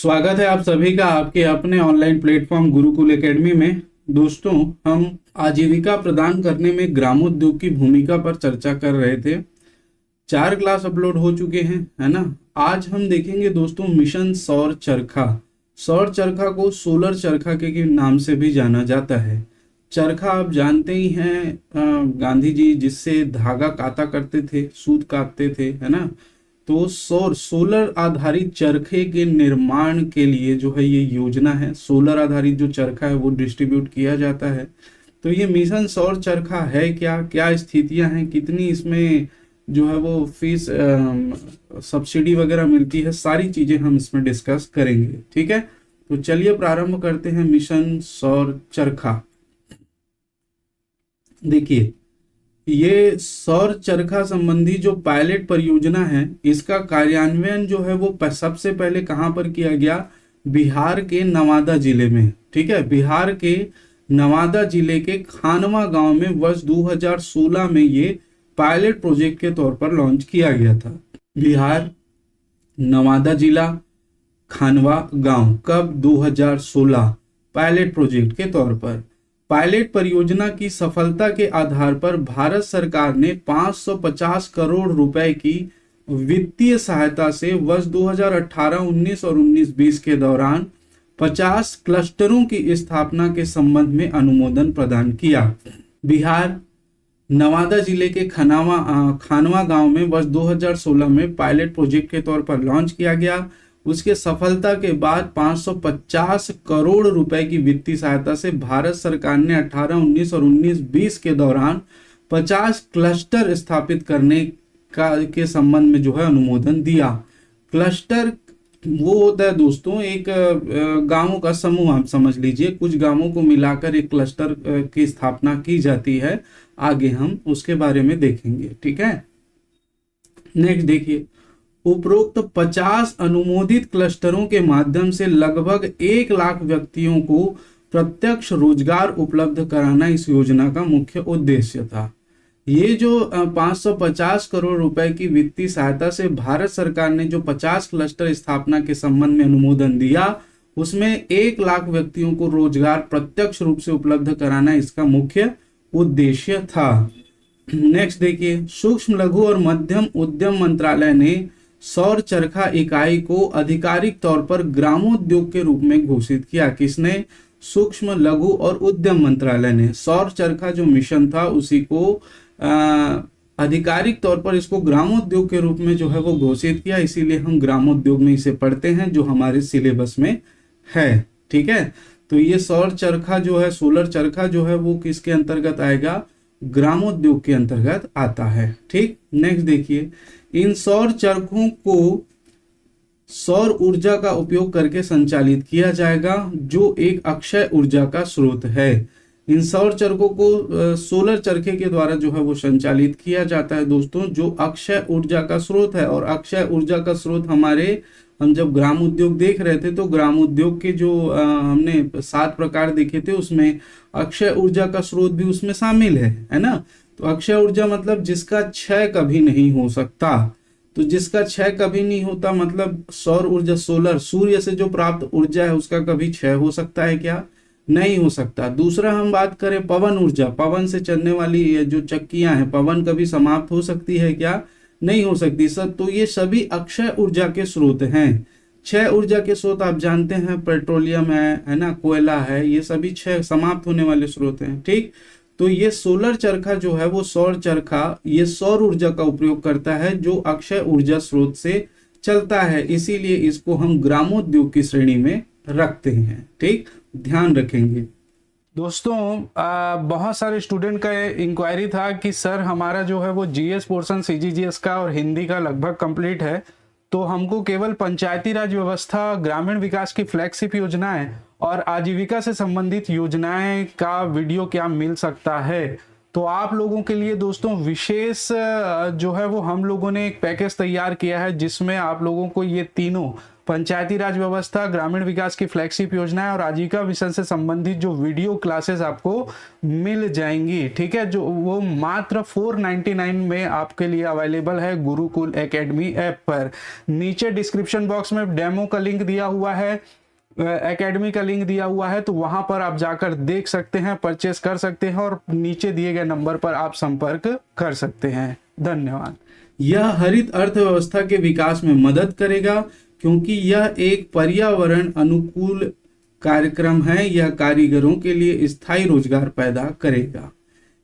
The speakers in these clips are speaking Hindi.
स्वागत है आप सभी का आपके अपने ऑनलाइन प्लेटफॉर्म गुरुकुल एकेडमी में। दोस्तों, हम आजीविका प्रदान करने में ग्रामोद्योग की भूमिका पर चर्चा कर रहे थे। 4 क्लास अपलोड हो चुके हैं, है ना। आज हम देखेंगे दोस्तों मिशन सौर चरखा। सौर चरखा को सोलर चरखा के नाम से भी जाना जाता है। चरखा आप जानते ही हैं, गांधी जी जिससे धागा काता करते थे, सूत काटते थे, है ना। तो सोलर आधारित चरखे के निर्माण के लिए जो है ये योजना है। सोलर आधारित जो चरखा है वो डिस्ट्रीब्यूट किया जाता है। तो ये मिशन सौर चरखा है क्या, क्या स्थितियां हैं, कितनी इसमें जो है वो फीस सब्सिडी वगैरह मिलती है, सारी चीजें हम इसमें डिस्कस करेंगे। ठीक है, तो चलिए प्रारंभ करते हैं मिशन सौर चरखा। देखिए, ये सौर चरखा संबंधी जो पायलट परियोजना है, इसका कार्यान्वयन जो है वो सबसे पहले कहां पर किया गया? बिहार के नवादा जिले में। ठीक है, बिहार के नवादा जिले के खानवा गांव में वर्ष 2016 में ये पायलट प्रोजेक्ट के तौर पर लॉन्च किया गया था। बिहार नवादा जिला खानवा गांव, कब? 2016, पायलट प्रोजेक्ट के तौर पर। पायलट परियोजना की सफलता के आधार पर भारत सरकार ने 550 करोड़ रुपए की वित्तीय सहायता से वर्ष 2018-19 और 19-20 के दौरान 50 क्लस्टरों की स्थापना के संबंध में अनुमोदन प्रदान किया। बिहार नवादा जिले के खानवा गांव में वर्ष 2016 में पायलट प्रोजेक्ट के तौर पर लॉन्च किया गया। उसके सफलता के बाद 550 करोड़ रुपए की वित्तीय सहायता से भारत सरकार ने 18-19 और 19-20 के दौरान 50 क्लस्टर स्थापित करने के संबंध में जो है अनुमोदन दिया। क्लस्टर वो होता है दोस्तों, एक गांवों का समूह, आप समझ लीजिए। कुछ गांवों को मिलाकर एक क्लस्टर की स्थापना की जाती है। आगे हम उसके बारे में देखेंगे। ठीक है, नेक्स्ट देखिए, उपरोक्त 50 अनुमोदित क्लस्टरों के माध्यम से लगभग 1 लाख व्यक्तियों को प्रत्यक्ष रोजगार उपलब्ध कराना इस योजना का मुख्य उद्देश्य था। ये जो 550 करोड़ रुपए की वित्तीय सहायता से भारत सरकार ने जो 50 क्लस्टर स्थापना के संबंध में अनुमोदन दिया, उसमें 1 लाख व्यक्तियों को रोजगार प्रत्यक्ष रूप से उपलब्ध कराना इसका मुख्य उद्देश्य था। नेक्स्ट देखिए, सूक्ष्म लघु और मध्यम उद्यम मंत्रालय ने सौर चरखा इकाई को आधिकारिक तौर पर ग्रामोद्योग के रूप में घोषित किया। किसने? सूक्ष्म लघु और उद्यम मंत्रालय ने सौर चरखा जो मिशन था उसी को आधिकारिक तौर पर इसको ग्रामोद्योग के रूप में जो है वो घोषित किया। इसीलिए हम ग्रामोद्योग में इसे पढ़ते हैं, जो हमारे सिलेबस में है। ठीक है, तो ये सौर चरखा जो है, सोलर चरखा जो है वो किसके अंतर्गत आएगा? ग्रामोद्योग के अंतर्गत आता है। ठीक, नेक्स्ट देखिए, इन सौर चरखों को सौर ऊर्जा का उपयोग करके संचालित किया जाएगा, जो एक अक्षय ऊर्जा का स्रोत है। इन सौर चरखों को सोलर चरखे के द्वारा जो है वो संचालित किया जाता है दोस्तों, जो अक्षय ऊर्जा का स्रोत है। और अक्षय ऊर्जा का स्रोत हम जब ग्राम उद्योग देख रहे थे तो ग्राम उद्योग के जो हमने 7 प्रकार देखे थे, उसमें अक्षय ऊर्जा का स्रोत भी उसमें शामिल है ना। तो अक्षय ऊर्जा मतलब जिसका क्षय कभी नहीं हो सकता। तो जिसका क्षय कभी नहीं होता मतलब सौर ऊर्जा, सोलर, सूर्य से जो प्राप्त ऊर्जा है उसका कभी क्षय हो सकता है क्या? नहीं हो सकता। दूसरा हम बात करें पवन ऊर्जा, पवन से चलने वाली जो चक्कियां हैं, पवन कभी समाप्त हो सकती है क्या? नहीं हो सकती सर। तो ये सभी अक्षय ऊर्जा के स्रोत हैं। क्षय ऊर्जा के स्रोत आप जानते हैं, पेट्रोलियम है ना, कोयला है, ये सभी क्षय समाप्त होने वाले स्रोत हैं। ठीक, तो ये सोलर चरखा जो है वो सौर चरखा, ये सौर ऊर्जा का उपयोग करता है जो अक्षय ऊर्जा स्रोत से चलता है। इसीलिए इसको हम ग्रामोद्योग की श्रेणी में रखते हैं। ठीक, ध्यान रखेंगे दोस्तों। बहुत सारे स्टूडेंट का इंक्वायरी था कि सर हमारा जो है वो जीएस पोर्शन सीजीजीएस का और हिंदी का लगभग कंप्लीट है, तो हमको केवल पंचायती राज व्यवस्था, ग्रामीण विकास की फ्लैगशिप योजनाएं और आजीविका से संबंधित योजनाएं का वीडियो क्या मिल सकता है। तो आप लोगों के लिए दोस्तों विशेष जो है वो हम लोगों ने एक पैकेज तैयार किया है, जिसमें आप लोगों को ये तीनों पंचायती राज व्यवस्था, ग्रामीण विकास की फ्लैगशिप योजना है और आजीविका मिशन से संबंधित जो वीडियो क्लासेस आपको मिल जाएंगी, ठीक है, जो वो मात्र 499 में आपके लिए अवेलेबल है गुरुकुल एकेडमी ऐप पर। नीचे डिस्क्रिप्शन बॉक्स में डेमो का लिंक दिया हुआ है, एकेडमी का लिंक दिया हुआ है, तो वहां पर आप जाकर देख सकते हैं, परचेस कर सकते हैं और नीचे दिए गए नंबर पर आप संपर्क कर सकते हैं। धन्यवाद। यह हरित अर्थव्यवस्था के विकास में मदद करेगा क्योंकि यह एक पर्यावरण अनुकूल कार्यक्रम है। यह कारीगरों के लिए स्थायी रोजगार पैदा करेगा।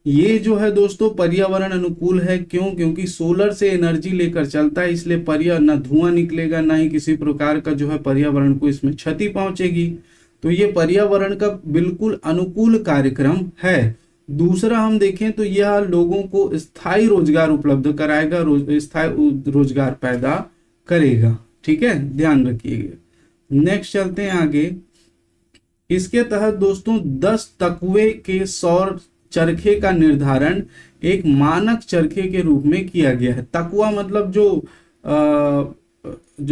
ये जो है दोस्तों पर्यावरण अनुकूल है, क्यों? क्योंकि सोलर से एनर्जी लेकर चलता है, इसलिए न धुआं निकलेगा, ना ही किसी प्रकार का जो है पर्यावरण को इसमें क्षति पहुंचेगी। तो ये पर्यावरण का बिल्कुल अनुकूल कार्यक्रम है। दूसरा हम देखें तो यह लोगों को स्थायी रोजगार उपलब्ध कराएगा, स्थायी रोजगार पैदा करेगा। ठीक है, ध्यान रखिएगा। नेक्स्ट चलते हैं आगे। इसके तहत दोस्तों 10 तकवे के सौर चरखे का निर्धारण एक मानक चरखे के रूप में किया गया है। तकवा मतलब जो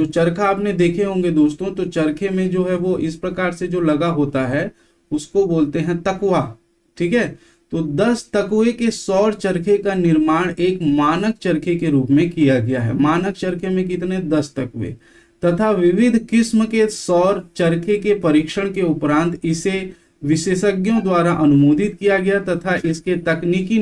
चरखा आपने देखे होंगे दोस्तों, तो चरखे में जो है वो इस प्रकार से जो लगा होता है उसको बोलते हैं तकवा। ठीक है, तो 10 तकवे के सौर चरखे का निर्माण एक मानक चरखे के रूप में किया गया है। मानक चरखे में कितने? 10 तकवे, तथा विविध किस्म के सौर चरखे के परीक्षण के उपरांत इसे विशेषज्ञों द्वारा अनुमोदित किया गया तथा इसके तकनीकी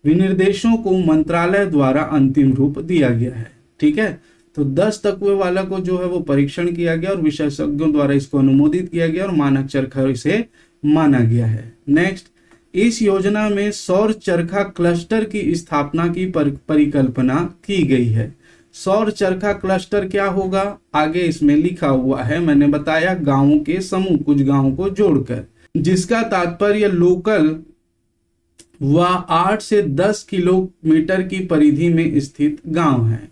विनिर्देशों को मंत्रालय द्वारा अंतिम रूप दिया गया है। ठीक है, तो 10 तकवे वाला को जो है वो परीक्षण किया गया और विशेषज्ञों द्वारा इसको अनुमोदित किया गया और मानक चरखा इसे माना गया है। नेक्स्ट, इस योजना में सौर चरखा क्लस्टर की स्थापना की परिकल्पना की गई है। सौर चरखा क्लस्टर क्या होगा? आगे इसमें लिखा हुआ है, मैंने बताया गांवों के समूह, कुछ गांवों को जोड़कर, जिसका तात्पर्य लोकल व 8 से 10 किलोमीटर की परिधि में स्थित गांव है।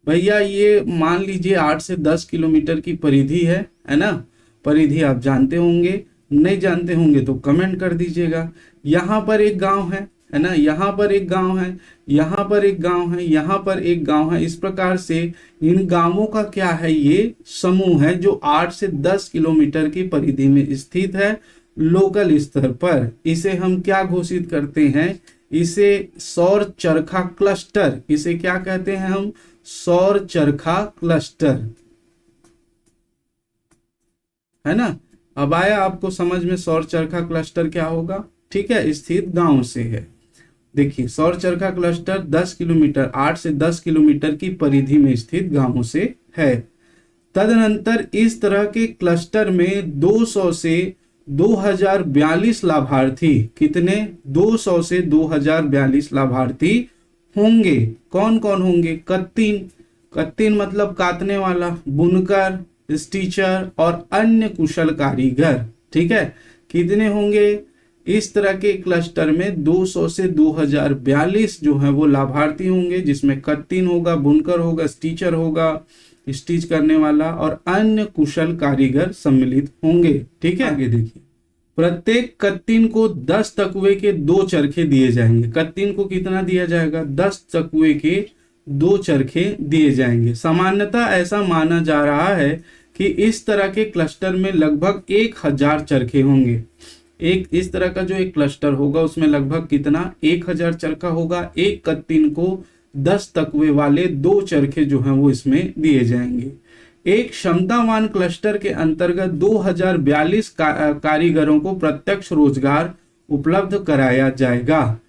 भैया ये मान लीजिए 8 से 10 किलोमीटर की परिधि है ना? परिधि आप जानते होंगे, नहीं जानते होंगे तो कमेंट कर दीजिएगा। यहाँ पर एक गांव है ना? यहाँ पर एक गांव है, यहाँ पर एक गांव है, यहाँ पर एक गांव है। इस प्रकार से इन गांवों का क्या है? ये समूह है जो 8 से 10 किलोमीटर की परिधि में स्थित है लोकल स्तर पर। इसे हम क्या घोषित करते हैं? इसे सौर चरखा क्लस्टर, इसे क्या कहते हैं हम? सौर चरखा क्लस्टर, है ना? अब आया आपको समझ में सौर चरखा क्लस्टर क्या होगा? ठीक है, स्थित गांव से है। देखिए, सौर चरखा क्लस्टर 10 किलोमीटर, 8 से 10 किलोमीटर की परिधि में स्थित गांवों से है। तदनंतर इस तरह के क्लस्टर में 200 से 2042 लाभार्थी, कितने? 200 से 2042 लाभार्थी होंगे। कौन कौन होंगे? कत्तीन मतलब काटने वाला, बुनकर, स्टीचर और अन्य कुशल कारीगर। ठीक है, कितने होंगे? इस तरह के क्लस्टर में 200 से 2042 जो है वो लाभार्थी होंगे, जिसमें कत्तीन होगा, बुनकर होगा, स्टीचर होगा, स्टिच करने वाला, और अन्य कुशल कारीगर सम्मिलित होंगे। ठीक है, आगे देखिए। प्रत्येक कत्तीन को 10 तकवे के 2 चरखे दिए जाएंगे। कत्तीन को कितना दिया जाएगा? 10 तकवे के 2 चरखे दिए जाएंगे। सामान्यतः ऐसा माना जा रहा है कि इस तरह के क्लस्टर में लगभग 1000 चरखे होंगे। एक इस तरह का जो एक क्लस्टर होगा उसमें लगभग कितना? 1000 चरखा होगा। एक कत्तीन को 10 तकवे वाले 2 चरखे जो हैं वो इसमें दिए जाएंगे। एक क्षमतावान क्लस्टर के अंतर्गत 2042 कारीगरों को प्रत्यक्ष रोजगार उपलब्ध कराया जाएगा।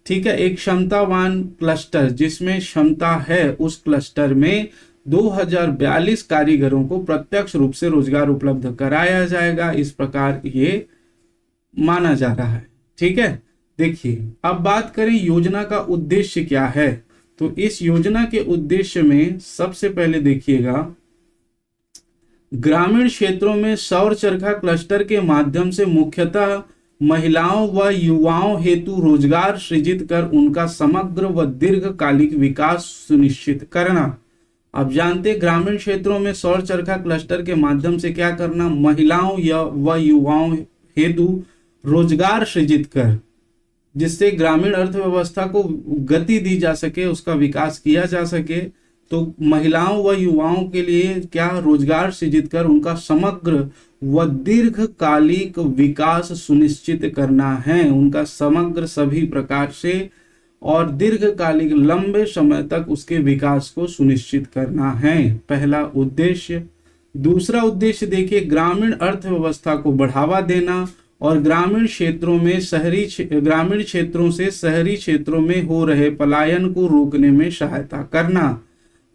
ठीक है, एक क्षमतावान क्लस्टर जिसमें क्षमता है, उस क्लस्टर में 2042 कारीगरों को प्रत्यक्ष रूप से रोजगार उपलब्ध कराया जाएगा। इस प्रकार ये माना जा रहा है। ठीक है, देखिए अब बात करें योजना का उद्देश्य क्या है। तो इस योजना के उद्देश्य में सबसे पहले देखिएगा, ग्रामीण क्षेत्रों में सौर चरखा क्लस्टर के माध्यम से मुख्यतः महिलाओं व युवाओं हेतु रोजगार सृजित कर उनका समग्र व दीर्घकालिक विकास सुनिश्चित करना। आप जानते ग्रामीण क्षेत्रों में सौर चरखा क्लस्टर के माध्यम से क्या करना? महिलाओं व युवाओं हेतु रोजगार सृजित कर, जिससे ग्रामीण अर्थव्यवस्था को गति दी जा सके, उसका विकास किया जा सके। तो महिलाओं व युवाओं के लिए क्या रोजगार सृजित कर उनका समग्र व दीर्घकालिक विकास सुनिश्चित करना है, उनका समग्र सभी प्रकार से और दीर्घकालिक लंबे समय तक उसके विकास को सुनिश्चित करना है, पहला उद्देश्य। दूसरा उद्देश्य देखिए, ग्रामीण अर्थव्यवस्था को बढ़ावा देना और ग्रामीण क्षेत्रों से शहरी क्षेत्रों में हो रहे पलायन को रोकने में सहायता करना।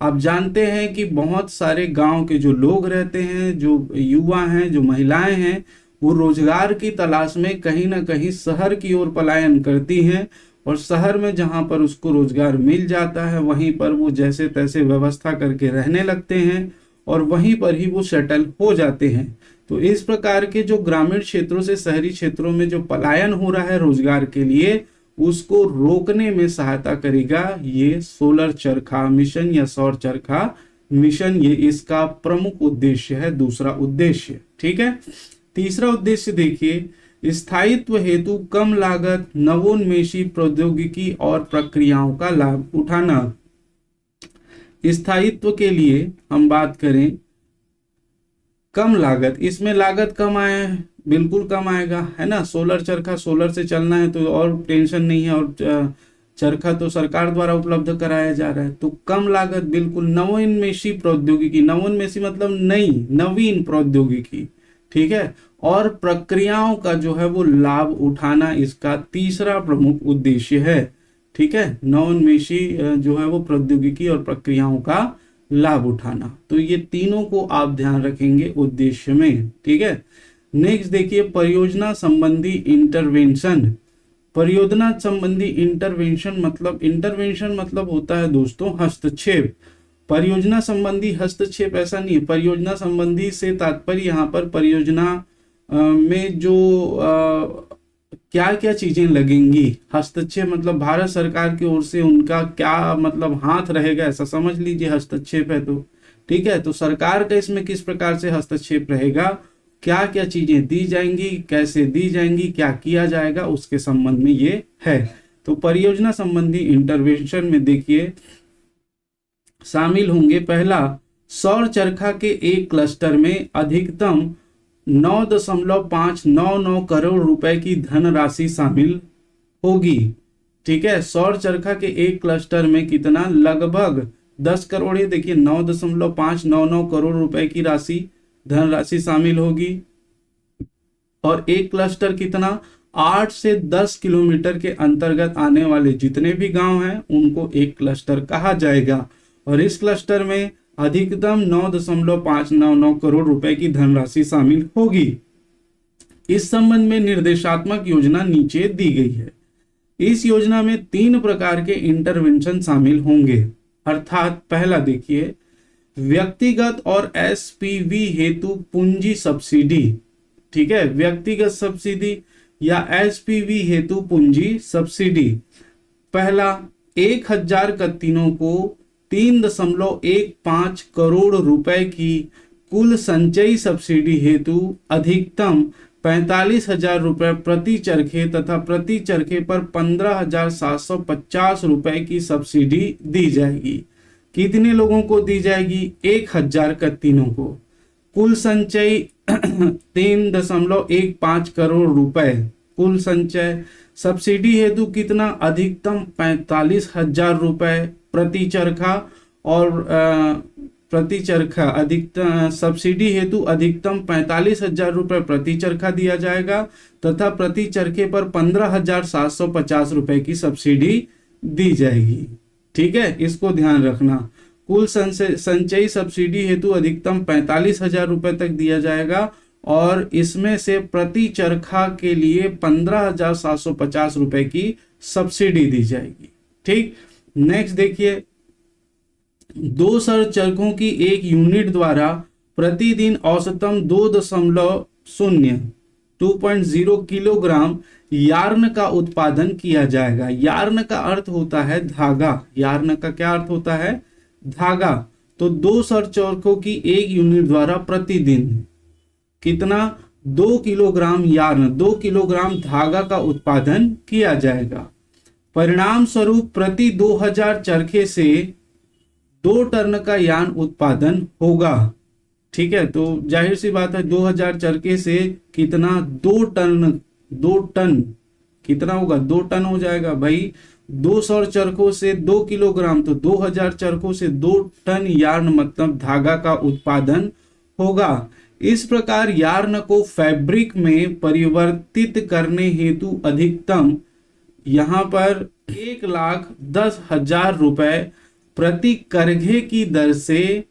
आप जानते हैं कि बहुत सारे गांव के जो लोग रहते हैं, जो युवा हैं, जो महिलाएं हैं, वो रोजगार की तलाश में कहीं ना कहीं शहर की ओर पलायन करती हैं और शहर में जहां पर उसको रोजगार मिल जाता है वहीं पर वो जैसे तैसे व्यवस्था करके रहने लगते हैं और वहीं पर ही वो सेटल हो जाते हैं। तो इस प्रकार के जो ग्रामीण क्षेत्रों से शहरी क्षेत्रों में जो पलायन हो रहा है रोजगार के लिए, उसको रोकने में सहायता करेगा ये सोलर चरखा मिशन या सौर चरखा मिशन। ये इसका प्रमुख उद्देश्य है, दूसरा उद्देश्य। ठीक है। तीसरा उद्देश्य देखिए, स्थायित्व हेतु कम लागत नवोन्मेषी प्रौद्योगिकी और प्रक्रियाओं का लाभ उठाना। स्थायित्व के लिए हम बात करें, कम लागत, इसमें लागत कम आए, बिल्कुल कम आएगा, है ना। सोलर चरखा, सोलर से चलना है तो और टेंशन नहीं है, और चरखा तो सरकार द्वारा उपलब्ध कराया जा रहा है, तो कम लागत बिल्कुल। नवोन्मेषी प्रौद्योगिकी, नवोन्मेषी मतलब नई नवीन प्रौद्योगिकी, ठीक है, और प्रक्रियाओं का जो है वो लाभ उठाना इसका तीसरा प्रमुख उद्देश्य है। ठीक है, नवोन्मेषी जो है वो प्रौद्योगिकी और प्रक्रियाओं का लाभ उठाना। तो ये तीनों को आप ध्यान रखेंगे उद्देश्य में। ठीक है। नेक्स्ट देखिए, परियोजना संबंधी इंटरवेंशन। परियोजना संबंधी इंटरवेंशन मतलब होता है दोस्तों हस्तक्षेप। परियोजना संबंधी हस्तक्षेप ऐसा नहीं है। परियोजना संबंधी से तात्पर्य यहाँ पर परियोजना में जो क्या क्या चीजें लगेंगी, हस्तक्षेप मतलब भारत सरकार की ओर से उनका क्या मतलब हाथ रहेगा, ऐसा समझ लीजिए हस्तक्षेप है तो। ठीक है, तो सरकार का इसमें किस प्रकार से हस्तक्षेप रहेगा, क्या क्या चीजें दी जाएंगी, कैसे दी जाएंगी, क्या किया जाएगा, उसके संबंध में ये है। तो परियोजना संबंधी इंटरवेंशन में देखिए शामिल होंगे, पहला, सौर चरखा के एक क्लस्टर में अधिकतम 9.599 करोड़ रुपए की धनराशि शामिल होगी। ठीक है, सौर चरखा के एक क्लस्टर में कितना, लगभग 10 करोड़, देखिए 9.599 करोड़ रुपए की धनराशि शामिल होगी। और एक क्लस्टर कितना, 8 से 10 किलोमीटर के अंतर्गत आने वाले जितने भी गांव हैं उनको एक क्लस्टर कहा जाएगा। और इस क्लस्टर में अधिकतम 9.599 करोड़ रुपए की धनराशि शामिल होगी। इस संबंध में निर्देशात्मक योजना नीचे दी गई है। इस योजना में 3 प्रकार के इंटरवेंशन शामिल होंगे, अर्थात पहला देखिए, व्यक्तिगत और एसपीवी हेतु पूंजी सब्सिडी। ठीक है, व्यक्तिगत सब्सिडी या एसपीवी हेतु पूंजी सब्सिडी। पहला, 1000 कत्तिनों को 3.15 करोड़ रुपए की कुल संचयी सब्सिडी हेतु अधिकतम 45,000 रुपए प्रति चरखे तथा प्रति चरखे पर 15,750 रुपए की सब्सिडी दी जाएगी। कितने लोगों को दी जाएगी, 1000 कत्तिनों को। कुल संचय 3.15 करोड़ रुपए कुल संचय। सब्सिडी हेतु कितना, अधिकतम 45,000 रुपए प्रति चरखा, और प्रति चरखा अधिकतम सब्सिडी हेतु अधिकतम 45,000 रुपए प्रति चरखा दिया जाएगा तथा प्रति चरखे पर 15,750 रुपए की सब्सिडी दी जाएगी। ठीक है, इसको ध्यान रखना। कुल संचयी सब्सिडी हेतु अधिकतम 45,000 रुपए तक दिया जाएगा और इसमें से प्रति चरखा के लिए 15,750 रुपए की सब्सिडी दी जाएगी। ठीक, नेक्स्ट देखिए, 2 सौर चरखों की एक यूनिट द्वारा प्रतिदिन औसतम 2.0 किलोग्राम यार्न का उत्पादन किया जाएगा। यार्न का अर्थ होता है धागा। यार्न का क्या अर्थ होता है, धागा। तो 2 सौर चरखों की एक यूनिट द्वारा प्रतिदिन कितना, 2 किलोग्राम यार्न, 2 किलोग्राम धागा का उत्पादन किया जाएगा। परिणाम स्वरूप प्रति 2000 चरखे से 2 टन का यार्न उत्पादन होगा। ठीक है, तो जाहिर सी बात है 2000 चरखे से कितना, 2 टन कितना होगा, 2 टन हो जाएगा भाई। 200 चरखों से 2 किलोग्राम, तो 2000 चरखों से 2 टन यार्न मतलब धागा का उत्पादन होगा। इस प्रकार यार्न को फैब्रिक में परिवर्तित करने हेतु अधिकतम यहाँ पर 1,10,000 रुपए प्रति करघे की दर से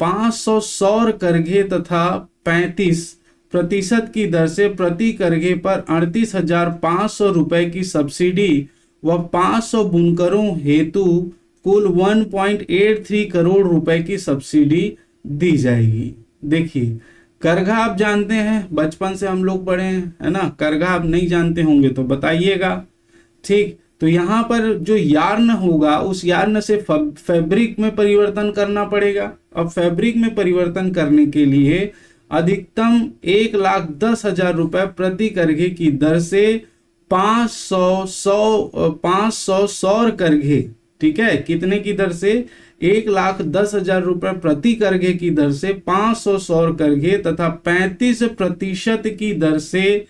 500 सौर करघे तथा 35% की दर से प्रति करघे पर 38,500 रुपए की सब्सिडी व 500 बुनकरों हेतु कुल 1.83 करोड़ रुपए की सब्सिडी दी जाएगी। देखिए, करघा आप जानते हैं, बचपन से हम लोग पढ़े हैं, है ना। करघा आप नहीं जानते होंगे तो बताइएगा। ठीक, तो यहाँ पर जो यार्न होगा उस यार्न से फैब्रिक में परिवर्तन करना पड़ेगा। अब फैब्रिक में परिवर्तन करने के लिए अधिकतम 1,10,000 रुपए प्रति करघे की दर से 500 सौर करघे, ठीक है, कितने की दर से, 1,10,000 रुपए प्रति करघे की दर से 500 सौर करघे तथा 35% की दर से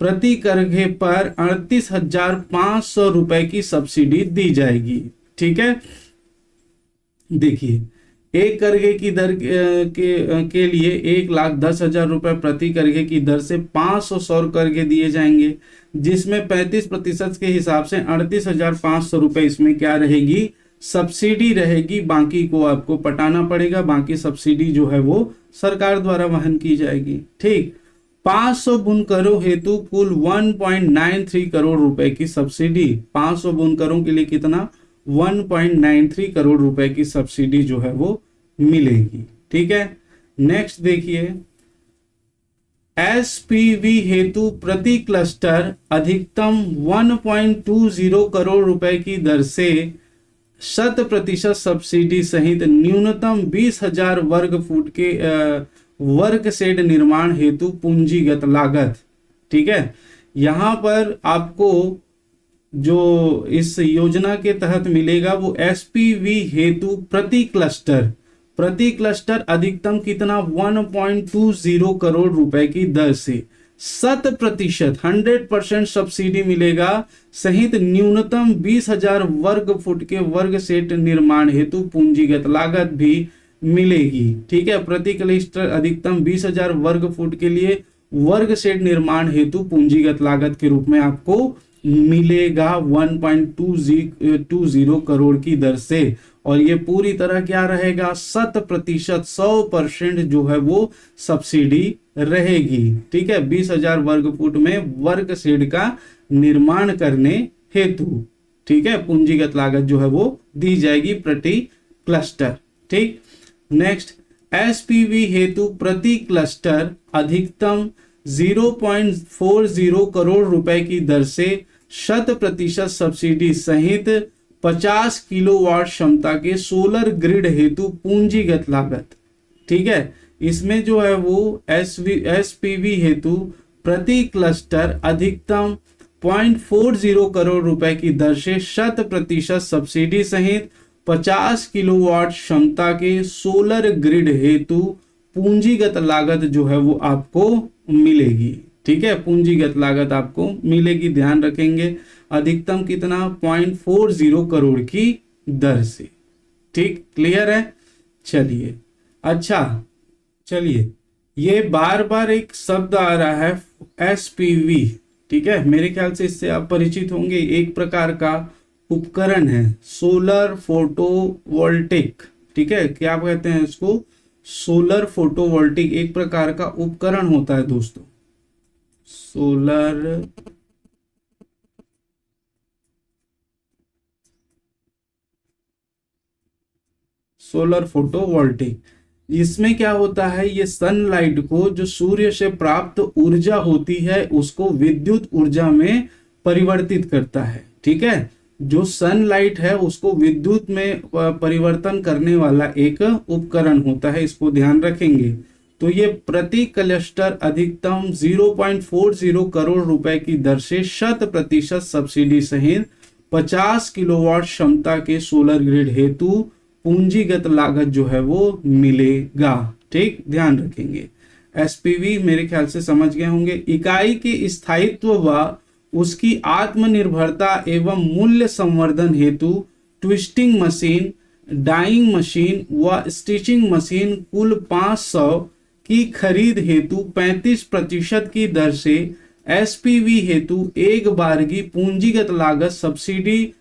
प्रति करघे पर 38,500 रुपए की सब्सिडी दी जाएगी। ठीक है, देखिए, एक करघे की दर के लिए 1,10,000 रुपए प्रति करघे की दर से 500 सौर करघे दिए जाएंगे, जिसमें 35% के हिसाब से 38,500 रुपए इसमें क्या रहेगी, सब्सिडी रहेगी। बाकी को आपको पटाना पड़ेगा, बाकी सब्सिडी जो है वो सरकार द्वारा वहन की जाएगी। ठीक, 500 बुनकरों हेतु कुल 1.93 करोड़ रुपए की सब्सिडी। 500 बुनकरों के लिए कितना, 1.93 करोड़ रुपए की सब्सिडी जो है वो मिलेगी। ठीक है, नेक्स्ट देखिए, एसपीवी हेतु प्रति क्लस्टर अधिकतम 1.20 करोड़ रुपए की दर से 100% सब्सिडी सहित न्यूनतम 20,000 वर्ग फुट के वर्ग शेड निर्माण हेतु पूंजीगत लागत। ठीक है, यहां पर आपको जो इस योजना के तहत मिलेगा वो एसपीवी हेतु प्रति क्लस्टर अधिकतम कितना, 1.20 करोड़ रुपए की दर से 100% सब्सिडी मिलेगा सहित न्यूनतम 20,000 वर्ग फुट के वर्ग सेट निर्माण हेतु पूंजीगत लागत भी मिलेगी। ठीक है, प्रति क्लस्टर अधिकतम 20,000 वर्ग फुट के लिए वर्ग सेट निर्माण हेतु पूंजीगत लागत के रूप में आपको मिलेगा 1.20 करोड़ की दर से। और ये पूरी तरह क्या रहेगा, 100% जो है वो सब्सिडी रहेगी। ठीक है, 20,000 वर्ग फुट में वर्ग शेड का निर्माण करने हेतु, ठीक है, पूंजीगत लागत जो है वो दी जाएगी प्रति क्लस्टर। ठीक, नेक्स्ट, एसपीवी हेतु प्रति क्लस्टर अधिकतम 0.40 करोड़ रुपए की दर से 100% सब्सिडी सहित 50 किलोवाट क्षमता के सोलर ग्रिड हेतु पूंजीगत लागत। ठीक है, इसमें जो है वो एसपीवी हेतु प्रति क्लस्टर अधिकतम 0.40 करोड़ रुपए की दर से 100% सब्सिडी सहित 50 किलोवाट क्षमता के सोलर ग्रिड हेतु पूंजीगत लागत जो है वो आपको मिलेगी। ठीक है, पूंजीगत लागत आपको मिलेगी, ध्यान रखेंगे, अधिकतम कितना, 0.40 करोड़ की दर से। ठीक, क्लियर है। चलिए, अच्छा, चलिए, ये बार बार एक शब्द आ रहा है एसपीवी। ठीक है, मेरे ख्याल से इससे आप परिचित होंगे। एक प्रकार का उपकरण है, सोलर फोटोवोल्टिक। ठीक है, क्या कहते हैं इसको, सोलर फोटोवोल्टिक एक प्रकार का उपकरण होता है दोस्तों। सोलर फोटोवोल्टिक, इसमें क्या होता है, ये सनलाइट को, जो सूर्य से प्राप्त ऊर्जा होती है, उसको विद्युत ऊर्जा में परिवर्तित करता है। ठीक है, जो सनलाइट है उसको विद्युत में परिवर्तन करने वाला एक उपकरण होता है, इसको ध्यान रखेंगे। तो ये प्रति क्लस्टर अधिकतम 0.40 करोड़ रुपए की दर से 100% सब्सिडी सहित 50 किलोवाट क्षमता के सोलर ग्रिड हेतु पूंजीगत लागत जो है वो मिलेगा। ठीक, ध्यान रखेंगे। एसपीवी मेरे ख्याल से समझ गए होंगे। इकाई के स्थायित्व व उसकी आत्मनिर्भरता एवं मूल्य संवर्धन हेतु ट्विस्टिंग मशीन, डाइंग मशीन व स्टिचिंग मशीन कुल 500 की खरीद हेतु 35% की दर से एसपीवी हेतु एक बारगी पूंजीगत लागत सब्सिडी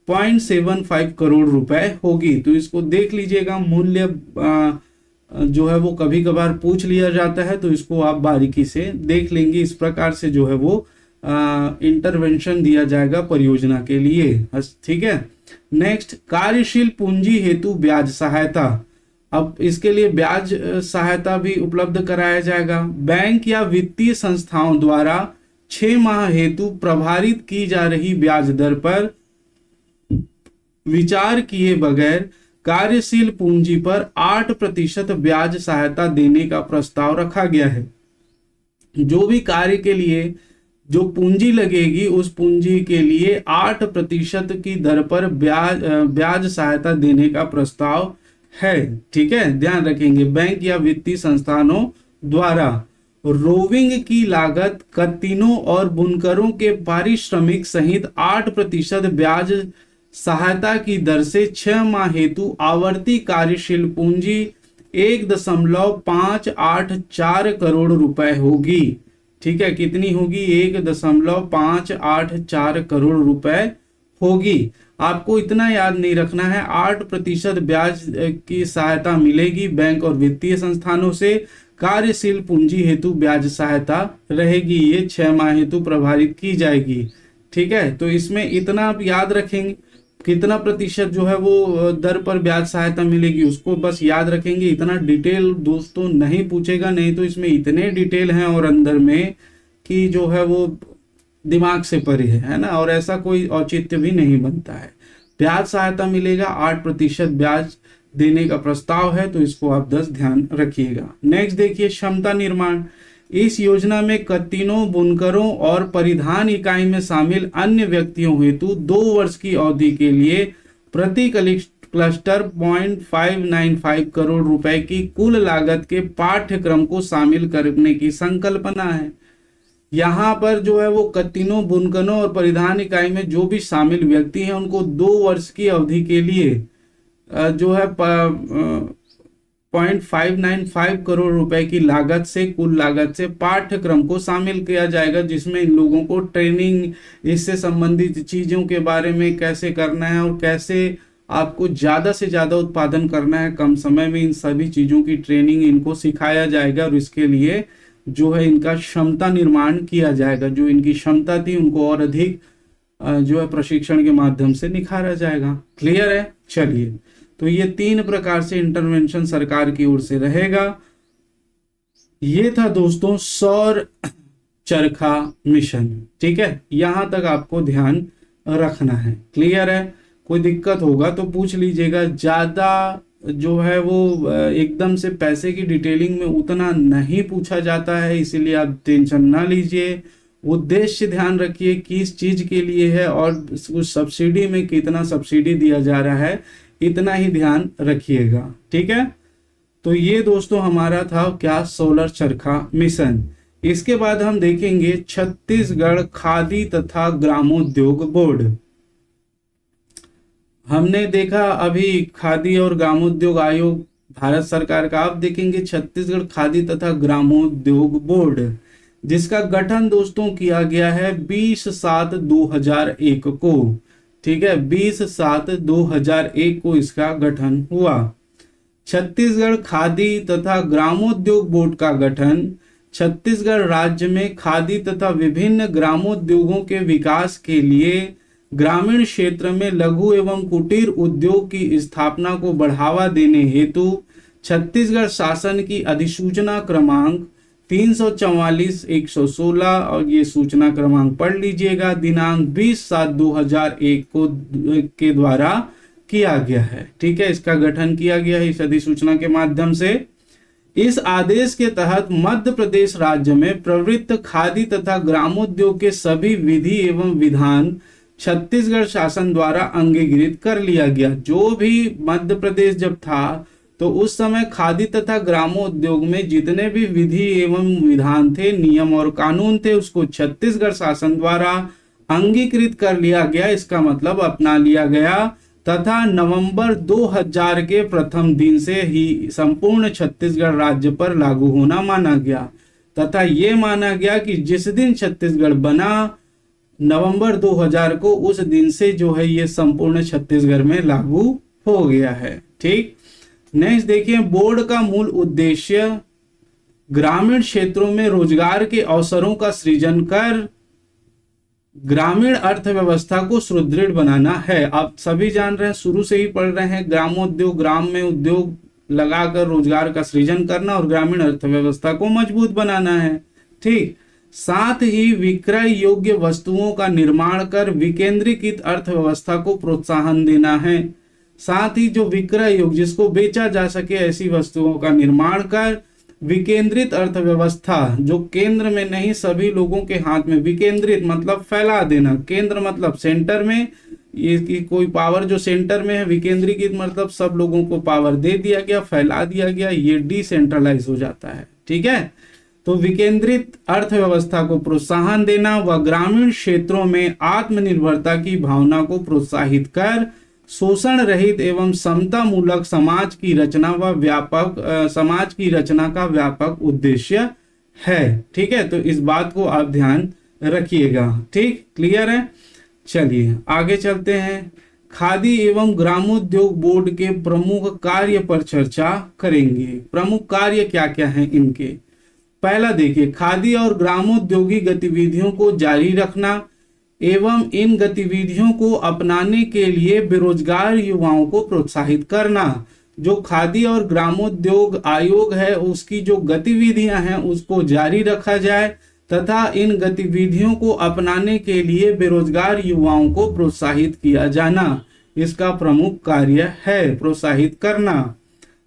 0.75 करोड़ रुपए होगी। तो इसको देख लीजिएगा, मूल्य जो है वो कभी कभार पूछ लिया जाता है, तो इसको आप बारीकी से देख लेंगे। इस प्रकार से जो है वो इंटरवेंशन दिया जाएगा परियोजना के लिए। ठीक है। नेक्स्ट, कार्यशील पूंजी हेतु ब्याज सहायता। अब इसके लिए ब्याज सहायता भी उपलब्ध कराया जाएगा। बैंक या वित्तीय संस्थाओं द्वारा 6 माह हेतु प्रभावित की जा रही ब्याज दर पर विचार किए बगैर कार्यशील पूंजी पर 8% ब्याज सहायता देने का प्रस्ताव रखा गया है। जो भी कार्य के लिए जो पूंजी लगेगी उस पूंजी के लिए 8% की दर पर ब्याज सहायता देने का प्रस्ताव है। ठीक है, ध्यान रखेंगे। बैंक या वित्तीय संस्थानों द्वारा रोविंग की लागत, कत्तीनों और बुनकरों के पारिश्रमिक सहित 8% ब्याज सहायता की दर से 6 माह हेतु आवर्ती कार्यशील पूंजी 1.584 करोड़ रुपए होगी। ठीक है, कितनी होगी? 1.584 करोड़ रुपए होगी। आपको इतना याद नहीं रखना है, 8% ब्याज की सहायता मिलेगी बैंक और वित्तीय संस्थानों से। कार्यशील पूंजी हेतु ब्याज सहायता रहेगी, ये 6 माह हेतु प्रभावित की जाएगी। ठीक है, तो इसमें इतना आप याद रखेंगे, कितना प्रतिशत जो है वो दर पर ब्याज सहायता मिलेगी उसको बस याद रखेंगे। इतना डिटेल दोस्तों नहीं पूछेगा, नहीं तो इसमें इतने डिटेल हैं और अंदर में कि जो है वो दिमाग से परे है ना, और ऐसा कोई औचित्य भी नहीं बनता है। ब्याज सहायता मिलेगा, 8% ब्याज देने का प्रस्ताव है, तो इसको आप 10 ध्यान रखिएगा। नेक्स्ट देखिए, क्षमता निर्माण। इस योजना में कत्तीनों, बुनकरों और परिधान इकाई में शामिल अन्य व्यक्तियों हेतु 2 वर्ष की अवधि के लिए प्रति क्लस्टर 0.595 करोड़ रुपए की कुल लागत के पाठ्यक्रम को शामिल करने की संकल्पना है। यहाँ पर जो है वो कत्तीनों, बुनकरों और परिधान इकाई में जो भी शामिल व्यक्ति हैं उनको 2 वर्ष की अवधि के लिए जो है 0.595 करोड़ रुपए की लागत से, कुल लागत से पाठ्यक्रम को शामिल किया जाएगा, जिसमें इन लोगों को ट्रेनिंग, इससे संबंधित चीजों के बारे में कैसे करना है और कैसे आपको ज्यादा से ज्यादा उत्पादन करना है कम समय में, इन सभी चीजों की ट्रेनिंग इनको सिखाया जाएगा। और इसके लिए जो है इनका क्षमता निर्माण किया जाएगा। जो इनकी क्षमता थी उनको और अधिक जो है प्रशिक्षण के माध्यम से निखारा जाएगा। क्लियर है? चलिए, तो ये 3 प्रकार से इंटरवेंशन सरकार की ओर से रहेगा। ये था दोस्तों सौर चरखा मिशन। ठीक है, यहां तक आपको ध्यान रखना है। क्लियर है? कोई दिक्कत होगा तो पूछ लीजिएगा। ज्यादा जो है वो एकदम से पैसे की डिटेलिंग में उतना नहीं पूछा जाता है, इसीलिए आप टेंशन ना लीजिए। उद्देश्य ध्यान रखिए किस चीज के लिए है और उस सब्सिडी में कितना सब्सिडी दिया जा रहा है, इतना ही ध्यान रखिएगा। ठीक है, तो ये दोस्तों हमारा था क्या, सोलर चरखा मिशन। इसके बाद हम देखेंगे छत्तीसगढ़ खादी तथा ग्रामोद्योग बोर्ड। हमने देखा अभी खादी और ग्रामोद्योग आयोग भारत सरकार का। अब देखेंगे छत्तीसगढ़ खादी तथा ग्रामोद्योग बोर्ड, जिसका गठन दोस्तों किया गया है 20/7/2001 को। ठीक है, 20/7/2001 को इसका गठन हुआ। छत्तीसगढ़ खादी तथा ग्रामोद्योग बोर्ड का गठन छत्तीसगढ़ राज्य में खादी तथा विभिन्न ग्रामोद्योगों के विकास के लिए ग्रामीण क्षेत्र में लघु एवं कुटीर उद्योग की स्थापना को बढ़ावा देने हेतु छत्तीसगढ़ शासन की अधिसूचना क्रमांक 344/116, और ये सूचना क्रमांक पढ़ लीजिएगा, दिनांक 20/7/2001 को के द्वारा किया गया है। ठीक है, इसका गठन किया गया है इस अधिसूचना के माध्यम से। इस आदेश के तहत मध्य प्रदेश राज्य में प्रवृत्त खादी तथा ग्रामोद्योग के सभी विधि एवं विधान छत्तीसगढ़ शासन द्वारा अंगीकृत कर लिया गया। जो भी मध्य प्रदेश जब था तो उस समय खादी तथा ग्रामोद्योग में जितने भी विधि एवं विधान थे, नियम और कानून थे, उसको छत्तीसगढ़ शासन द्वारा अंगीकृत कर लिया गया, इसका मतलब अपना लिया गया। तथा नवंबर 2000 के प्रथम दिन से ही संपूर्ण छत्तीसगढ़ राज्य पर लागू होना माना गया। तथा ये माना गया कि जिस दिन छत्तीसगढ़ बना नवंबर 2000 को, उस दिन से जो है ये संपूर्ण छत्तीसगढ़ में लागू हो गया है। ठीक, नेक्स्ट देखिए, बोर्ड का मूल उद्देश्य ग्रामीण क्षेत्रों में रोजगार के अवसरों का सृजन कर ग्रामीण अर्थव्यवस्था को सुदृढ़ बनाना है। आप सभी जान रहे हैं, शुरू से ही पढ़ रहे हैं, ग्रामोद्योग, ग्राम में उद्योग लगाकर रोजगार का सृजन करना और ग्रामीण अर्थव्यवस्था को मजबूत बनाना है। ठीक, साथ ही विक्रय योग्य वस्तुओं का निर्माण कर विकेंद्रीकृत अर्थव्यवस्था को प्रोत्साहन देना है। साथ ही जो विक्रय योग्य, जिसको बेचा जा सके, ऐसी वस्तुओं का निर्माण कर विकेंद्रित अर्थव्यवस्था, जो केंद्र में नहीं सभी लोगों के हाथ में, विकेंद्रित मतलब फैला देना, केंद्र मतलब सेंटर में, ये कोई पावर जो सेंटर में है, विकेंद्रीकृत मतलब सब लोगों को पावर दे दिया गया, फैला दिया गया, ये डिसेंट्रलाइज हो जाता है। ठीक है, तो विकेंद्रित अर्थव्यवस्था को प्रोत्साहन देना व ग्रामीण क्षेत्रों में आत्मनिर्भरता की भावना को प्रोत्साहित कर शोषण रहित एवं समता मूलक समाज की रचना व व्यापक समाज की रचना का व्यापक उद्देश्य है। ठीक है, तो इस बात को आप ध्यान रखिएगा। ठीक, क्लियर है। चलिए आगे चलते हैं। खादी एवं ग्रामोद्योग बोर्ड के प्रमुख कार्य पर चर्चा करेंगे। प्रमुख कार्य क्या क्या हैं इनके। पहला देखिए, खादी और ग्रामोद्योगी गतिविधियों को जारी रखना एवं इन गतिविधियों को अपनाने के लिए बेरोजगार युवाओं को प्रोत्साहित करना। जो खादी और ग्रामोद्योग आयोग है, उसकी जो गतिविधियां हैं उसको जारी रखा जाए तथा इन गतिविधियों को अपनाने के लिए बेरोजगार युवाओं को प्रोत्साहित किया जाना, इसका प्रमुख कार्य है, प्रोत्साहित करना।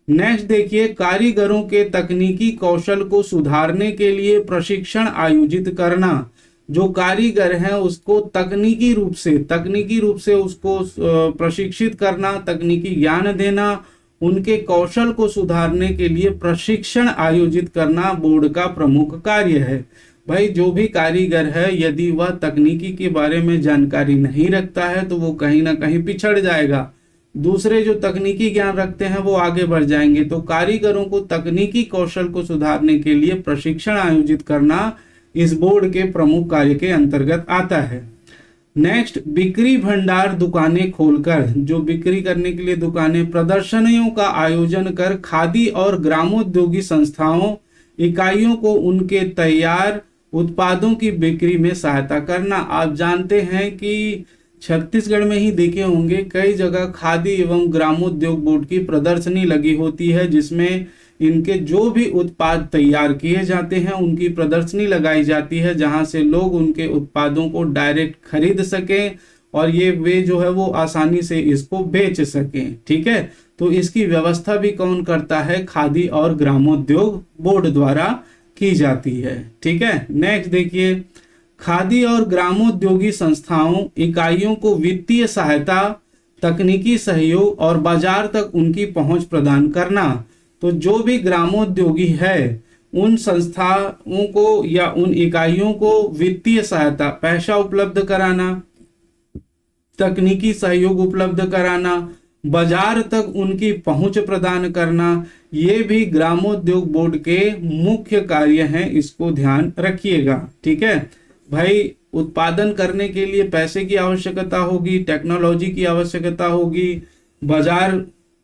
नेक्स्ट देखिए, कारीगरों के तकनीकी कौशल को सुधारने के लिए प्रशिक्षण आयोजित करना। जो कारीगर हैं उसको तकनीकी रूप से उसको प्रशिक्षित करना, तकनीकी ज्ञान देना, उनके कौशल को सुधारने के लिए प्रशिक्षण आयोजित करना बोर्ड का प्रमुख कार्य है। भाई जो भी कारीगर है, यदि वह तकनीकी के बारे में जानकारी नहीं रखता है तो वो कहीं ना कहीं पिछड़ जाएगा। दूसरे जो तकनीकी ज्ञान रखते हैं वो आगे बढ़ जाएंगे। तो कारीगरों को तकनीकी कौशल को सुधारने के लिए प्रशिक्षण आयोजित करना इस बोर्ड के प्रमुख कार्य के अंतर्गत आता है। नेक्स्ट, बिक्री भंडार दुकानें खोलकर, जो बिक्री करने के लिए दुकानें, प्रदर्शनियों का आयोजन कर खादी और ग्रामोद्योगी संस्थाओं इकाइयों को उनके तैयार उत्पादों की बिक्री में सहायता करना। आप जानते हैं कि छत्तीसगढ़ में ही देखे होंगे कई जगह खादी एवं ग्रामोद्योग बोर्ड की प्रदर्शनी लगी होती है, जिसमें इनके जो भी उत्पाद तैयार किए जाते हैं उनकी प्रदर्शनी लगाई जाती है, जहां से लोग उनके उत्पादों को डायरेक्ट खरीद सकें और ये वे जो है वो आसानी से इसको बेच सकें। ठीक है, तो इसकी व्यवस्था भी कौन करता है, खादी और ग्रामोद्योग बोर्ड द्वारा की जाती है। ठीक है, नेक्स्ट देखिए, खादी और ग्रामोद्योगी संस्थाओं इकाइयों को वित्तीय सहायता, तकनीकी सहयोग और बाजार तक उनकी पहुंच प्रदान करना। तो जो भी ग्रामोद्योगी है उन संस्थाओं को या उन इकाइयों को वित्तीय सहायता, पैसा उपलब्ध कराना, तकनीकी सहयोग उपलब्ध कराना, बाजार तक उनकी पहुंच प्रदान करना, ये भी ग्रामोद्योग बोर्ड के मुख्य कार्य हैं, इसको ध्यान रखिएगा। ठीक है भाई, उत्पादन करने के लिए पैसे की आवश्यकता होगी, टेक्नोलॉजी की आवश्यकता होगी, बाजार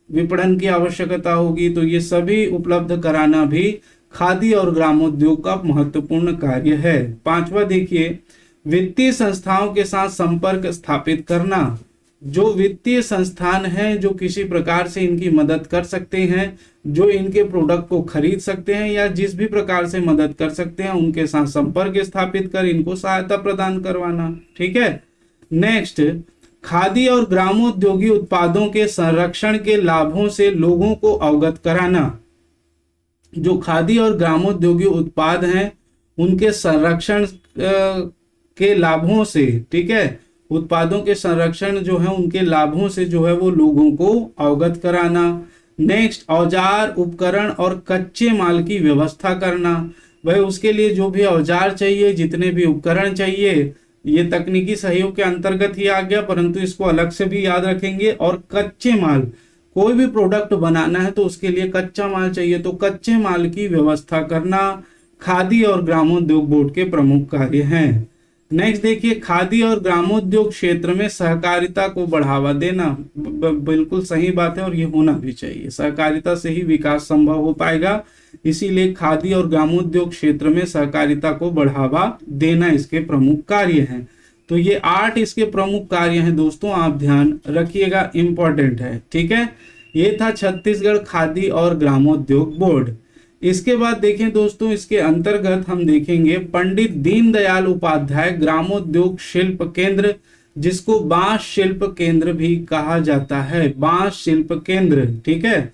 विपणन की आवश्यकता होगी, तो ये सभी उपलब्ध कराना भी खादी और ग्रामोद्योग का महत्वपूर्ण कार्य है। पांचवा देखिए, वित्तीय संस्थाओं के साथ संपर्क स्थापित करना। जो वित्तीय संस्थान हैं जो किसी प्रकार से इनकी मदद कर सकते हैं, जो इनके प्रोडक्ट को खरीद सकते हैं या जिस भी प्रकार से मदद कर सकते हैं, उनके साथ संपर्क स्थापित कर इनको सहायता प्रदान करवाना। ठीक है, नेक्स्ट, खादी और ग्रामोद्योगी उत्पादों के संरक्षण के लाभों से लोगों को अवगत कराना। जो खादी और ग्रामोद्योगी उत्पाद हैं उनके संरक्षण के लाभों से, ठीक है, उत्पादों के संरक्षण जो है उनके लाभों से जो है वो लोगों को अवगत कराना। नेक्स्ट, औजार उपकरण और कच्चे माल की व्यवस्था करना। भाई उसके लिए जो भी औजार चाहिए, जितने भी उपकरण चाहिए, ये तकनीकी सहयोग के अंतर्गत ही आ गया, परंतु इसको अलग से भी याद रखेंगे। और कच्चे माल, कोई भी प्रोडक्ट बनाना है तो उसके लिए कच्चा माल चाहिए, तो कच्चे माल की व्यवस्था करना खादी और ग्रामोद्योग बोर्ड के प्रमुख कार्य हैं। नेक्स्ट देखिए, खादी और ग्रामोद्योग क्षेत्र में सहकारिता को बढ़ावा देना। बिल्कुल सही बात है और ये होना भी चाहिए। सहकारिता से ही विकास संभव हो पाएगा, इसीलिए खादी और ग्रामोद्योग क्षेत्र में सहकारिता को बढ़ावा देना इसके प्रमुख कार्य हैं। तो ये 8 इसके प्रमुख कार्य हैं दोस्तों, आप ध्यान रखिएगा, इंपॉर्टेंट है। ठीक है, ये था छत्तीसगढ़ खादी और ग्रामोद्योग बोर्ड। इसके बाद देखें दोस्तों, इसके अंतर्गत हम देखेंगे पंडित दीनदयाल उपाध्याय ग्रामोद्योग शिल्प केंद्र, जिसको बांस शिल्प केंद्र भी कहा जाता है, बांस शिल्प केंद्र। ठीक है,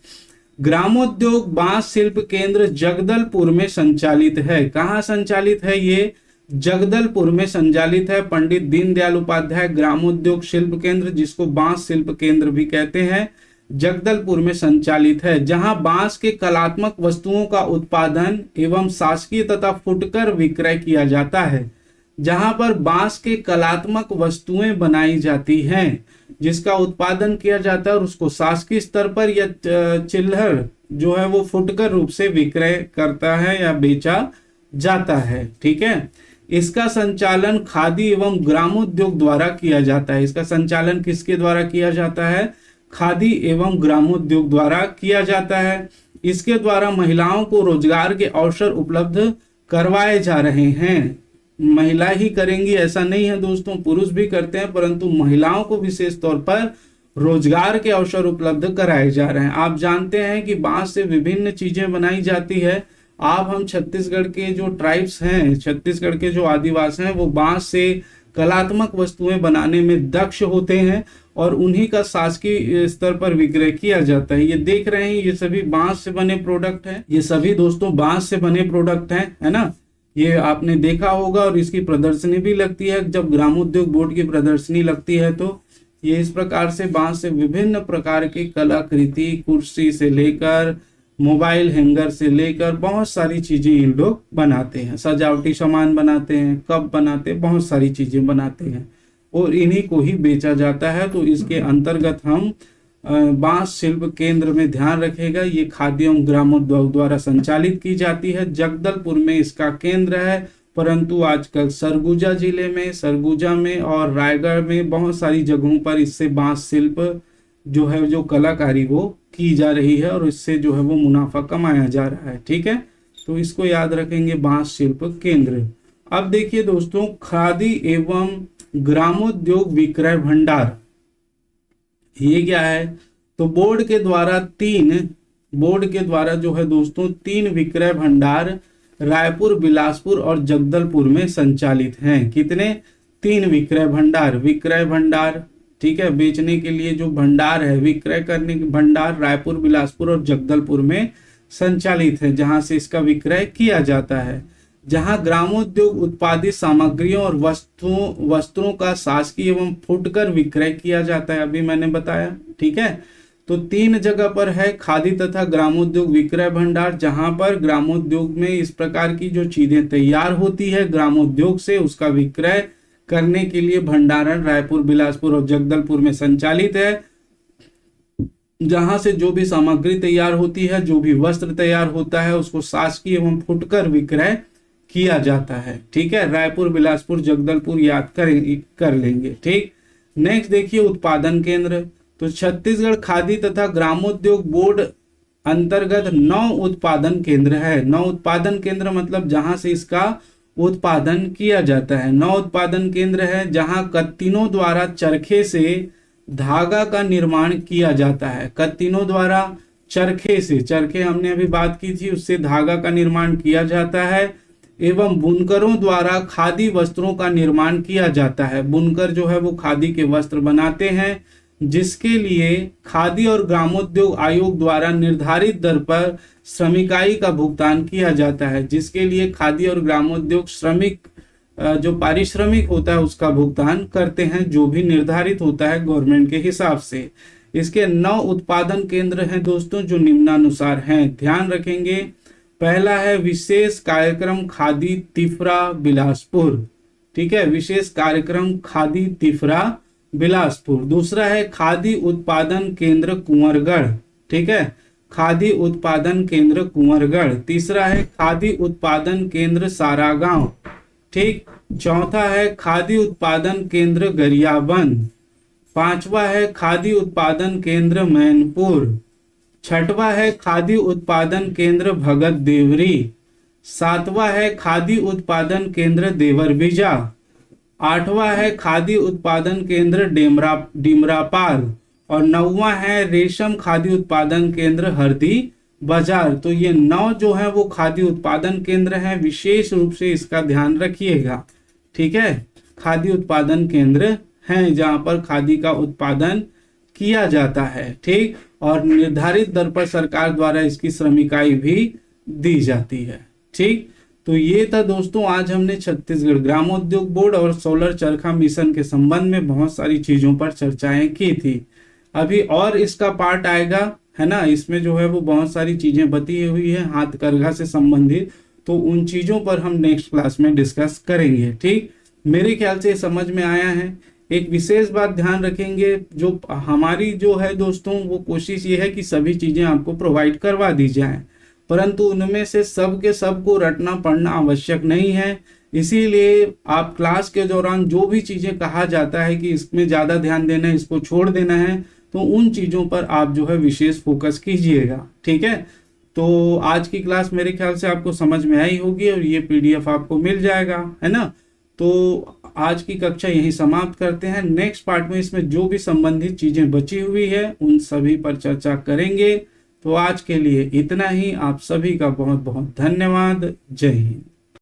ग्रामोद्योग बांस शिल्प केंद्र जगदलपुर में संचालित है। कहाँ संचालित है? ये जगदलपुर में संचालित है। पंडित दीनदयाल उपाध्याय ग्रामोद्योग शिल्प केंद्र, जिसको बांस शिल्प केंद्र भी कहते हैं, जगदलपुर में संचालित है, जहां बांस के कलात्मक वस्तुओं का उत्पादन एवं शासकीय तथा फुटकर विक्रय किया जाता है। जहां पर बांस के कलात्मक वस्तुएं बनाई जाती हैं, जिसका उत्पादन किया जाता है और उसको शासकीय स्तर पर या चिल्हर जो है वो फुटकर रूप से विक्रय करता है या बेचा जाता है। ठीक है, इसका संचालन खादी एवं ग्रामोद्योग द्वारा किया जाता है। इसका संचालन किसके द्वारा किया जाता है? खादी एवं ग्रामोद्योग द्वारा किया जाता है। इसके द्वारा महिलाओं को रोजगार के अवसर उपलब्ध करवाए जा रहे हैं। महिला ही करेंगी ऐसा नहीं है दोस्तों, पुरुष भी करते हैं, परंतु महिलाओं को विशेष तौर पर रोजगार के अवसर उपलब्ध कराए जा रहे हैं। आप जानते हैं कि बांस से विभिन्न चीजें बनाई जाती है। आप हम छत्तीसगढ़ के जो ट्राइब्स हैं, छत्तीसगढ़ के जो आदिवासी हैं, वो बांस से कलात्मक वस्तुएं बनाने में दक्ष होते हैं और उन्हीं का शासकीय स्तर पर विक्रय किया जाता है। ये देख रहे हैं, ये सभी बांस से बने प्रोडक्ट हैं। ये सभी दोस्तों बांस से बने प्रोडक्ट हैं, है ना। ये आपने देखा होगा और इसकी प्रदर्शनी भी लगती है। जब ग्रामोद्योग बोर्ड की प्रदर्शनी लगती है तो ये इस प्रकार से बांस से विभिन्न प्रकार की कलाकृति, कुर्सी से लेकर मोबाइल हैंगर से लेकर बहुत सारी चीजें इन लोग बनाते हैं। सजावटी सामान बनाते हैं, कप बनाते हैं, बहुत सारी चीजें बनाते हैं और इन्हीं को ही बेचा जाता है। तो इसके अंतर्गत हम बांस शिल्प केंद्र में ध्यान रखेगा, ये खादी एवं ग्रामोद्योग द्वारा संचालित की जाती है। जगदलपुर में इसका केंद्र है, परंतु आजकल सरगुजा जिले में, सरगुजा में और रायगढ़ में बहुत सारी जगहों पर इससे बांस शिल्प जो है, जो कलाकारी वो की जा रही है और इससे जो है वो मुनाफा कमाया जा रहा है। ठीक है, तो इसको याद रखेंगे, बांस शिल्प केंद्र। अब देखिए दोस्तों, खादी एवं ग्रामोद्योग विक्रय भंडार, ये क्या है? तो बोर्ड के द्वारा जो है दोस्तों 3 विक्रय भंडार रायपुर, बिलासपुर और जगदलपुर में संचालित हैं। कितने? 3 विक्रय भंडार। ठीक है, बेचने के लिए जो भंडार है, विक्रय करने के भंडार रायपुर, बिलासपुर और जगदलपुर में संचालित है, जहां से इसका विक्रय किया जाता है। जहां ग्रामोद्योग उत्पादित सामग्रियों और वस्त्रों का शासकीय एवं फुटकर विक्रय किया जाता है, अभी मैंने बताया। ठीक है, तो 3 जगह पर है खादी तथा ग्रामोद्योग विक्रय भंडार, जहां पर ग्रामोद्योग में इस प्रकार की जो चीजें तैयार होती है ग्रामोद्योग से, उसका विक्रय करने के लिए भंडारण रायपुर, बिलासपुर और जगदलपुर में संचालित है। जहां से जो भी सामग्री तैयार होती है, जो भी वस्त्र तैयार होता है, उसको शासकीय एवं फुटकर विक्रय किया जाता है। ठीक है, रायपुर, बिलासपुर, जगदलपुर याद कर लेंगे। ठीक, नेक्स्ट देखिए, उत्पादन केंद्र। तो छत्तीसगढ़ खादी तथा ग्रामोद्योग बोर्ड अंतर्गत 9 उत्पादन केंद्र है। 9 उत्पादन केंद्र मतलब जहां से इसका उत्पादन किया जाता है। 9 उत्पादन केंद्र है, जहां कत्तिनों द्वारा चरखे से धागा का निर्माण किया जाता है। कत्तिनों द्वारा चरखे से, चरखे हमने अभी बात की थी, उससे धागा का निर्माण किया जाता है। एवं बुनकरों द्वारा खादी वस्त्रों का निर्माण किया जाता है। बुनकर जो है वो खादी के वस्त्र बनाते हैं, जिसके लिए खादी और ग्रामोद्योग आयोग द्वारा निर्धारित दर पर श्रमिकाई का भुगतान किया जाता है। जिसके लिए खादी और ग्रामोद्योग श्रमिक जो पारिश्रमिक होता है उसका भुगतान करते हैं, जो भी निर्धारित होता है गवर्नमेंट के हिसाब से। इसके 9 उत्पादन केंद्र हैं दोस्तों, जो निम्नानुसार हैं, ध्यान रखेंगे। पहला है विशेष कार्यक्रम खादी तिफरा बिलासपुर, ठीक है, विशेष कार्यक्रम खादी तिफरा बिलासपुर। दूसरा है खादी उत्पादन केंद्र कुंवरगढ़, ठीक है, खादी उत्पादन केंद्र कुंवरगढ़। तीसरा है खादी उत्पादन केंद्र सारागांव, ठीक। चौथा है खादी उत्पादन केंद्र गरियाबंद। पांचवा है खादी उत्पादन केंद्र मैनपुर। छठवा है खादी उत्पादन केंद्र भगत देवरी। सातवां है खादी उत्पादन केंद्र देवरबीजा। आठवां है खादी उत्पादन केंद्र डिमरापाल। और 9वां है रेशम खादी उत्पादन केंद्र हरदी बाजार। तो ये 9 जो है वो खादी उत्पादन केंद्र हैं, विशेष रूप से इसका ध्यान रखिएगा, ठीक है। खादी उत्पादन केंद्र हैं जहां पर खादी का उत्पादन किया जाता है, ठीक। और निर्धारित दर पर सरकार द्वारा इसकी श्रम इकाई भी दी जाती है, ठीक। तो ये था दोस्तों, आज हमने छत्तीसगढ़ ग्रामोद्योग बोर्ड और सोलर चरखा मिशन के संबंध में बहुत सारी चीजों पर चर्चाएं की थी। अभी और इसका पार्ट आएगा, है ना, इसमें जो है वो बहुत सारी चीजें बती हुई है हाथ करघा से संबंधित, तो उन चीजों पर हम नेक्स्ट क्लास में डिस्कस करेंगे, ठीक। मेरे ख्याल से समझ में आया है। एक विशेष बात ध्यान रखेंगे, जो हमारी जो है दोस्तों वो कोशिश ये है कि सभी चीजें आपको प्रोवाइड करवा दी जाए, परंतु उनमें से सब के सब को रटना पढ़ना आवश्यक नहीं है। इसीलिए आप क्लास के दौरान जो भी चीजें कहा जाता है कि इसमें ज्यादा ध्यान देना है, इसको छोड़ देना है, तो उन चीजों पर आप जो है विशेष फोकस कीजिएगा, ठीक है। तो आज की क्लास मेरे ख्याल से आपको समझ में आई होगी और ये पीडीएफ आपको मिल जाएगा, है ना। तो आज की कक्षा यही समाप्त करते हैं। नेक्स्ट पार्ट में इसमें जो भी संबंधित चीजें बची हुई है उन सभी पर चर्चा करेंगे। तो आज के लिए इतना ही। आप सभी का बहुत बहुत धन्यवाद। जय हिंद।